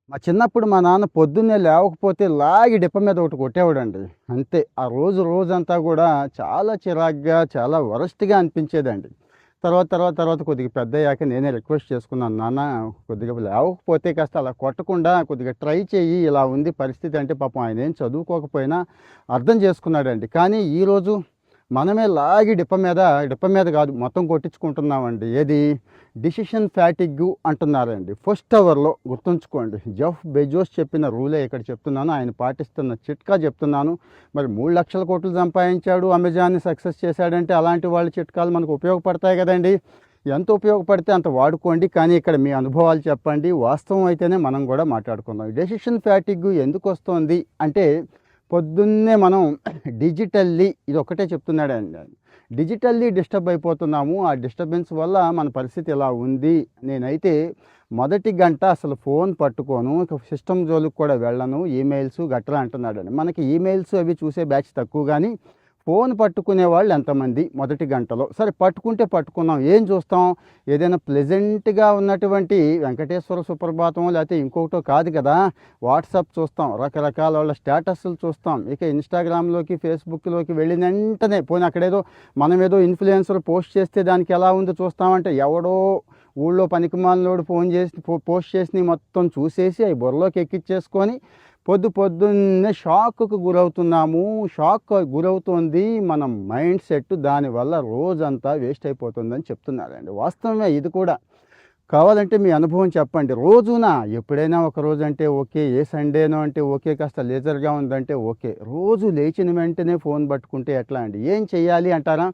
మా చిన్నప్పుడు మా నాన్న పొద్దున్నే లేవకపోతే లాగి డిప్ప మీద ఒకటి కొట్టేవాడండి. అంతే. ఆ రోజంతా కూడా చాలా చిరాగ్గా, చాలా వరస్ట్‌గా అనిపించేదండి. తర్వాత కొద్దిగా పెద్దయ్యాక నేనే రిక్వెస్ట్ చేసుకున్నాను. నాన్న కొద్దిగా లేవకపోతే కాస్త అలా కొట్టకుండా కొద్దిగా ట్రై చెయ్యి. ఇలా ఉంది పరిస్థితి అంటే పాపం ఆయనేం చదువుకోకపోయినా అర్థం చేసుకున్నాడండి. కానీ ఈరోజు మనమే లాగి డిప్ప మీద కాదు మొత్తం కొట్టించుకుంటున్నామండి. ఏది డిసిషన్ ఫ్యాటిగ్గు అంటున్నారండి. ఫస్ట్ అవర్‌లో గుర్తుంచుకోండి. జెఫ్ బెజోస్ చెప్పిన రూలే ఇక్కడ చెప్తున్నాను. ఆయన పాటిస్తున్న చిట్కా చెప్తున్నాను. మరి 3,00,000 కోట్లు సంపాదించాడు, అమెజాన్‌ని సక్సెస్ చేశాడంటే అలాంటి వాళ్ళ చిట్కాలు మనకు ఉపయోగపడతాయి కదండీ! ఎంత ఉపయోగపడితే అంత వాడుకోండి. కానీ ఇక్కడ మీ అనుభవాలు చెప్పండి. వాస్తవం అయితేనే మనం కూడా మాట్లాడుకుందాం. డెసిషన్ ఫ్యాటిగ్గు ఎందుకొస్తోంది అంటే పొద్దున్నే మనం డిజిటల్లీ ఇదొక్కటే చెప్తున్నాడండి ఆయన. డిజిటల్లీ డిస్టర్బ్ అయిపోతున్నాము. ఆ డిస్టర్బెన్స్ వల్ల మన పరిస్థితి ఇలా ఉంది. నేనైతే మొదటి గంట అసలు ఫోన్ పట్టుకోను. ఇక సిస్టమ్ జోలికి కూడా వెళ్ళను. ఈమెయిల్స్ గట్రా అంటున్నాడండి. మనకి ఈమెయిల్స్ అవి చూసే బ్యాచ్ తక్కువ గానీ ఫోన్ పట్టుకునే వాళ్ళు ఎంతమంది మొదటి గంటలో? సరే పట్టుకుంటే పట్టుకున్నాం. ఏం చూస్తాం? ఏదైనా ప్లెజెంట్‌గా ఉన్నటువంటి వెంకటేశ్వర సుప్రభాతం లేకపోతే ఇంకొకటో కాదు కదా! వాట్సాప్ చూస్తాం. రకరకాల వాళ్ళ స్టేటస్‌లు చూస్తాం. ఇక ఇన్‌స్టాగ్రామ్‌లోకి, ఫేస్‌బుక్‌లోకి వెళ్ళిన వెంటనే పోనీ అక్కడేదో మనమేదో ఇన్‌ఫ్లుయెన్సర్ పోస్ట్ చేస్తే దానికి ఎలా ఉందో చూస్తామంటే ఎవడో ఊళ్ళో పనికిమాలినోడు ఫోన్ చేసి పోస్ట్ చేసినవి మొత్తం చూసేసి అవి బుర్రలోకి ఎక్కిచ్చేసుకొని పొద్దున్నే షాక్‌కు గురవుతున్నాము. షాక్ గురవుతోంది మన మైండ్ సెట్. దానివల్ల రోజంతా వేస్ట్ అయిపోతుందని చెప్తున్నారండి. వాస్తవమే ఇది కూడా. కావాలంటే మీ అనుభవం చెప్పండి. రోజునా? ఎప్పుడైనా ఒక రోజంటే ఓకే. ఏ సండేనో అంటే ఓకే. కాస్త లేజర్‌గా ఉందంటే ఓకే. రోజు లేచిన వెంటనే ఫోన్ పట్టుకుంటే ఎట్లా అండి? ఏం చెయ్యాలి అంటారా?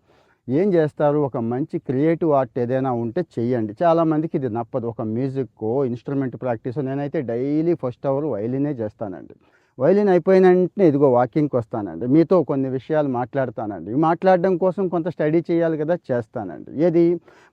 ఏం చేస్తారు? ఒక మంచి క్రియేటివ్ ఆర్ట్ ఏదైనా ఉంటే చెయ్యండి. చాలామందికి ఇది నప్పదు. ఒక మ్యూజిక్కో, ఇన్‌స్ట్రుమెంట్ ప్రాక్టీసో నేనైతే డైలీ ఫస్ట్ అవర్ వైలినే చేస్తానండి. వైలిన్ అయిపోయిన వెంటనే ఇదిగో వాకింగ్‌కొస్తానండి. మీతో కొన్ని విషయాలు మాట్లాడతానండి. మాట్లాడడం కోసం కొంత స్టడీ చేయాలి కదా! చేస్తానండి. ఏది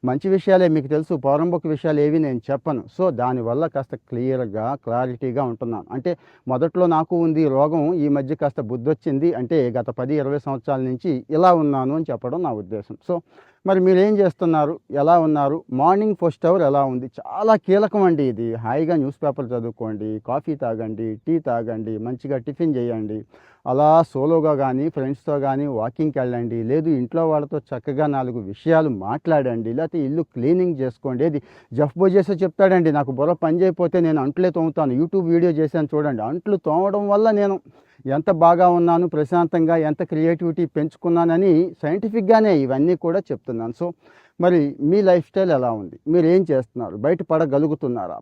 మంచి విషయాలే మీకు తెలుసు. పోరంబోకు విషయాలు ఏవి నేను చెప్పను. సో, దానివల్ల కాస్త క్లియర్‌గా, క్లారిటీగా ఉంటున్నాను. అంటే మొదట్లో నాకు ఉంది ఈ రోగం. ఈ మధ్య కాస్త బుద్ధొచ్చింది. అంటే గత 10, 20 సంవత్సరాల నుంచి ఇలా ఉన్నాను అని చెప్పడం నా ఉద్దేశం. సో, మరి మీరేం చేస్తున్నారు? ఎలా ఉన్నారు? మార్నింగ్ ఫస్ట్ అవర్ ఎలా ఉంది? చాలా కీలకం అండి ఇది. హాయిగా న్యూస్ పేపర్ చదువుకోండి, కాఫీ తాగండి, టీ తాగండి, మంచిగా టిఫిన్ చేయండి. అలా సోలోగా గానీ, ఫ్రెండ్స్‌తో గానీ వాకింగ్‌కెళ్ళండి. లేదు ఇంట్లో వాళ్ళతో చక్కగా 4 విషయాలు మాట్లాడండి. లేకపోతే ఇల్లు క్లీనింగ్ చేసుకోండి. ఏది జెఫ్ బెజోసే చెప్తాడండి, నాకు బుర్ర పని చేయకపోతే నేను అంట్లే తోముతాను. యూట్యూబ్ వీడియో చేశాను చూడండి. అంట్లు తోమడం వల్ల నేను ఎంత బాగా ఉన్నాను, ప్రశాంతంగా ఎంత క్రియేటివిటీ పెంచుకున్నానని సైంటిఫిక్‌గానే ఇవన్నీ కూడా చెప్తున్నాను. సో, మరి మీ లైఫ్ స్టైల్ ఎలా ఉంది? మీరేం చేస్తున్నారు? బయట పడగలుగుతున్నారా?